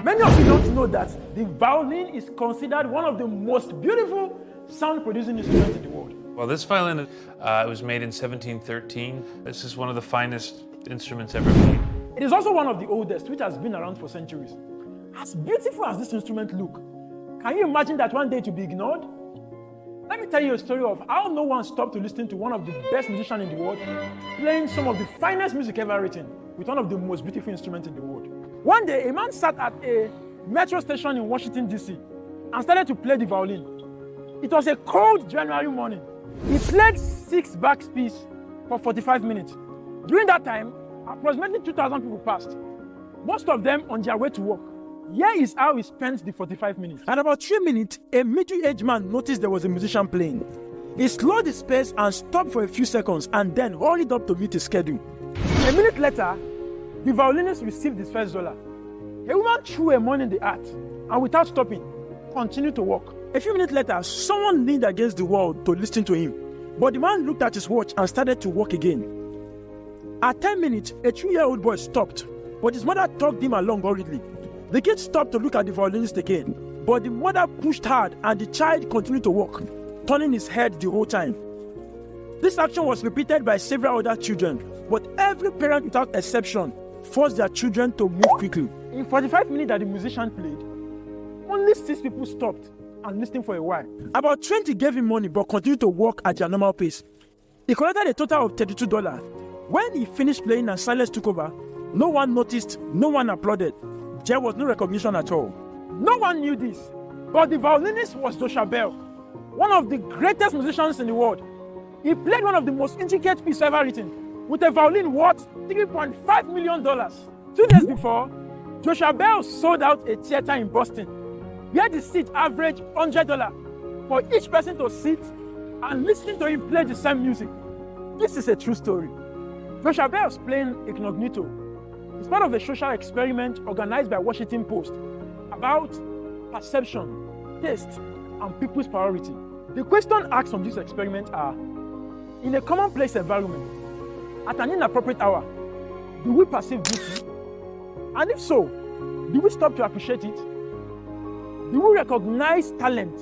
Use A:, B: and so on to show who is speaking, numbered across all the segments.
A: Many of you don't know that the violin is considered one of the most beautiful sound-producing instruments in the world.
B: Well, this violin was made in 1713. This is one of the finest instruments ever made.
A: It is also one of the oldest, which has been around for centuries. As beautiful as this instrument looks, can you imagine that one day to be ignored? Let me tell you a story of how no one stopped to listen to one of the best musicians in the world playing some of the finest music ever written with one of the most beautiful instruments in the world. One day, a man sat at a metro station in Washington, D.C. and started to play the violin. It was a cold January morning. He played 6 backspins for 45 minutes. During that time, approximately 2,000 people passed, most of them on their way to work. Here is how he spent the 45 minutes. At about 3 minutes, a middle-aged man noticed there was a musician playing. He slowed his pace and stopped for a few seconds and then hurried up to meet his schedule. A minute later, the violinist received his first dollar. A woman threw her money in the hat and without stopping, continued to work. A few minutes later, someone leaned against the wall to listen to him. But the man looked at his watch and started to work again. At 10 minutes, a 3-year-old boy stopped, but his mother tugged him along hurriedly. The kid stopped to look at the violinist again, but the mother pushed hard and the child continued to work, turning his head the whole time. This action was repeated by several other children, but every parent without exception forced their children to move quickly. In 45 minutes that the musician played, only 6 people stopped and listened for a while. About 20 gave him money but continued to work at their normal pace. He collected a total of $32. When he finished playing and silence took over, no one noticed, no one applauded. There was no recognition at all. No one knew this, but the violinist was Joshua Bell, one of the greatest musicians in the world. He played one of the most intricate pieces ever written, with a violin worth $3.5 million. 2 days before, Joshua Bell sold out a theater in Boston, where the seat averaged $100 for each person to sit and listen to him play the same music. This is a true story. Joshua Bell's playing incognito is part of a social experiment organized by Washington Post about perception, taste, and people's priority. The question asked from this experiment are, in a commonplace environment, at an inappropriate hour, do we perceive beauty? And if so, do we stop to appreciate it? Do we recognize talent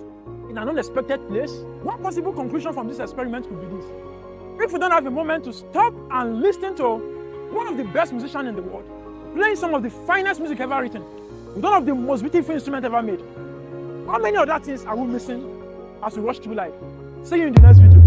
A: in an unexpected place? One possible conclusion from this experiment could be this. If we don't have a moment to stop and listen to one of the best musicians in the world, playing some of the finest music ever written, with one of the most beautiful instruments ever made, how many other things are we missing as we rush through life? See you in the next video.